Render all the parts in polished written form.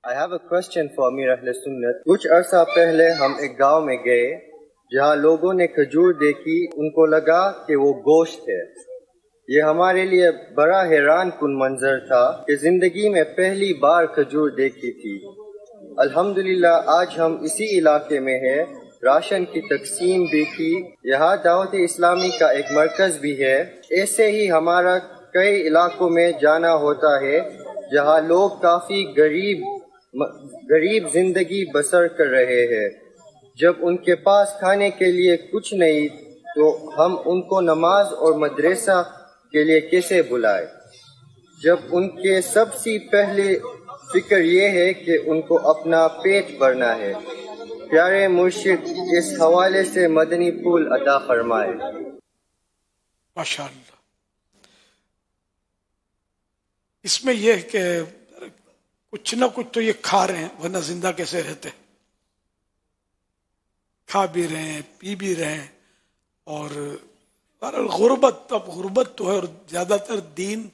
I have a question for Amir Ahl Sunnat. کچھ عرصہ پہلے ہم ایک گاؤں میں گئے جہاں لوگوں نے کھجور دیکھی، ان کو لگا کہ وہ گوشت ہے۔ یہ ہمارے لیے بڑا حیران کن منظر تھا کہ زندگی میں پہلی بار کھجور دیکھی تھی۔ الحمدللہ آج ہم اسی علاقے میں ہیں، راشن کی تقسیم بھی کی، یہاں دعوت اسلامی کا ایک مرکز بھی ہے۔ ایسے ہی ہمارا کئی علاقوں میں جانا ہوتا ہے جہاں لوگ کافی غریب زندگی بسر کر رہے ہیں۔ جب ان کے پاس کھانے کے لیے کچھ نہیں تو ہم ان کو نماز اور مدرسہ کے لیے کیسے بلائیں، جب ان کے سب سے پہلے فکر یہ ہے کہ ان کو اپنا پیٹ بھرنا ہے۔ پیارے مرشد اس حوالے سے مدنی پھول عطا فرمائے۔ ماشاءاللہ۔ اس میں یہ ہے کہ کچھ نہ کچھ تو یہ کھا رہے ہیں، ورنہ زندہ کیسے رہتے؟ کھا بھی رہے ہیں، پی بھی رہے ہیں، اور غربت، اب غربت تو ہے، اور زیادہ تر دین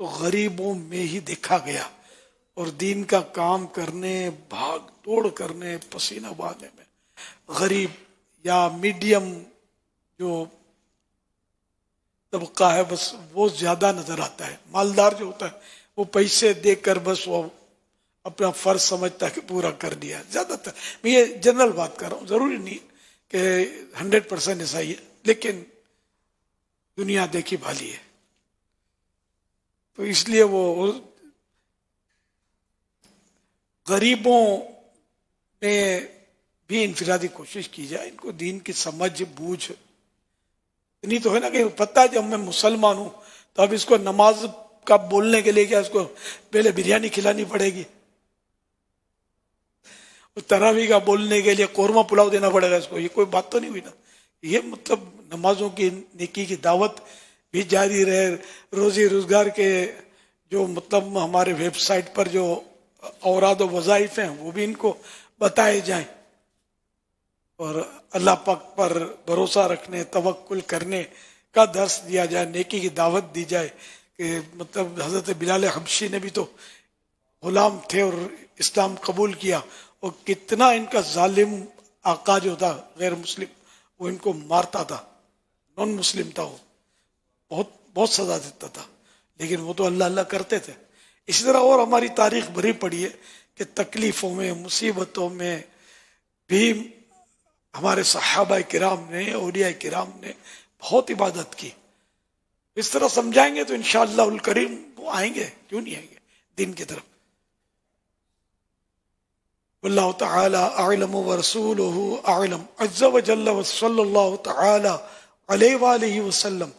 تو غریبوں میں ہی دیکھا گیا، اور دین کا کام کرنے، بھاگ دوڑ کرنے، پسینہ بہانے میں غریب یا میڈیم جو طبقہ ہے بس وہ زیادہ نظر آتا ہے۔ مالدار جو ہوتا ہے وہ پیسے دے کر بس وہ اپنا فرض سمجھتا ہے کہ پورا کر دیا۔ زیادہ تر میں یہ جنرل بات کر رہا ہوں، ضروری نہیں کہ 100% ایسا ہی ہے، لیکن دنیا دیکھی بھالی ہے، تو اس لیے وہ غریبوں میں بھی انفرادی کوشش کی جائے، ان کو دین کی سمجھ بوجھ نہیں تو ہے نا، کہ پتہ ہے جب میں مسلمان ہوں تو اب اس کو نماز کا بولنے کے لیے کیا اس کو پہلے بریانی کھلانی پڑے گی، تراویح کا بولنے کے لیے قورمہ پلاؤ دینا پڑے گا اس کو، یہ کوئی بات تو نہیں ہوئی نا۔ یہ مطلب نمازوں کی نیکی کی دعوت بھی جاری رہے، روزی روزگار کے جو مطلب ہمارے ویب سائٹ پر جو اوراد و وظائف ہیں وہ بھی ان کو بتائے جائیں، اور اللہ پاک پر بھروسہ رکھنے، توکل کرنے کا درس دیا جائے، نیکی کی دعوت دی جائے، کہ مطلب حضرت بلال حبشی نے بھی تو غلام تھے اور اسلام قبول کیا، اور کتنا ان کا ظالم آقا جو تھا غیر مسلم وہ ان کو مارتا تھا، نان مسلم تھا، وہ بہت سزا دیتا تھا، لیکن وہ تو اللہ اللہ کرتے تھے۔ اسی طرح اور ہماری تاریخ بھری پڑی ہے کہ تکلیفوں میں، مصیبتوں میں بھی ہمارے صحابہ کرام نے، اولیاء کرام نے بہت عبادت کی۔ اس طرح سمجھائیں گے تو انشاءاللہ الکریم وہ آئیں گے، کیوں نہیں آئیں گے دین کی طرف۔ واللہ تعالی اعلم ورسولہ اعلم عز وجل، وصلی اللہ تعالی علیہ وآلہ وسلم۔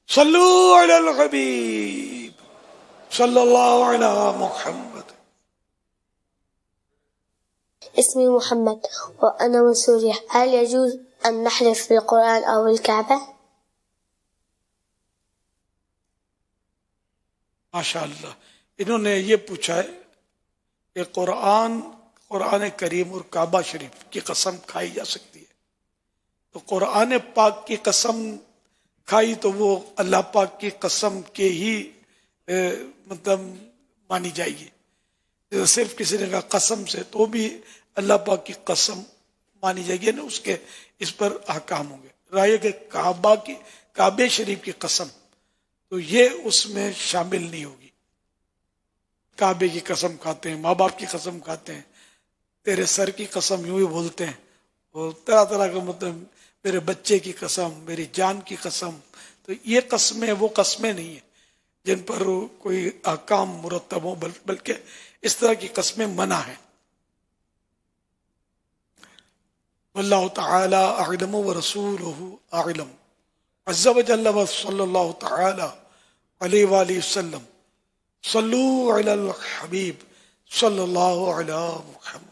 صلو علی الحبیب صلی اللہ علی محمد۔ اسمي محمد وأنا من سوريا. هل يجوز أن نحلف بالقرآن أو الكعبة؟ ماشاءاللہ، انہوں نے یہ پوچھا ہے کہ قرآن کریم اور کعبہ شریف کی قسم کھائی جا سکتی ہے؟ تو قرآن پاک کی قسم کھائی تو وہ اللہ پاک کی قسم کے ہی مطلب مانی جائے گی، صرف کسی نے کہا قسم سے تو بھی اللہ پاک کی قسم مانی جائے گی، اس کے اس پر احکام ہوں گے۔ رائے کہ کعبہ شریف کی قسم تو یہ اس میں شامل نہیں ہوگی۔ کعبے کی قسم کھاتے ہیں، ماں باپ کی قسم کھاتے ہیں، تیرے سر کی قسم یوں ہی بولتے ہیں، اور طرح طرح کا مطلب میرے بچے کی قسم، میری جان کی قسم، تو یہ قسمیں وہ قسمیں نہیں ہیں جن پر کوئی احکام مرتب ہو، بلکہ اس طرح کی قسمیں منع ہیں۔ واللہ تعالی اعلم ورسولہ اعلم عز وجل، وصلی اللہ تعالی علیہ وآلہ وسلم۔ صلو علی الحبیب صلی اللہ علی محمد۔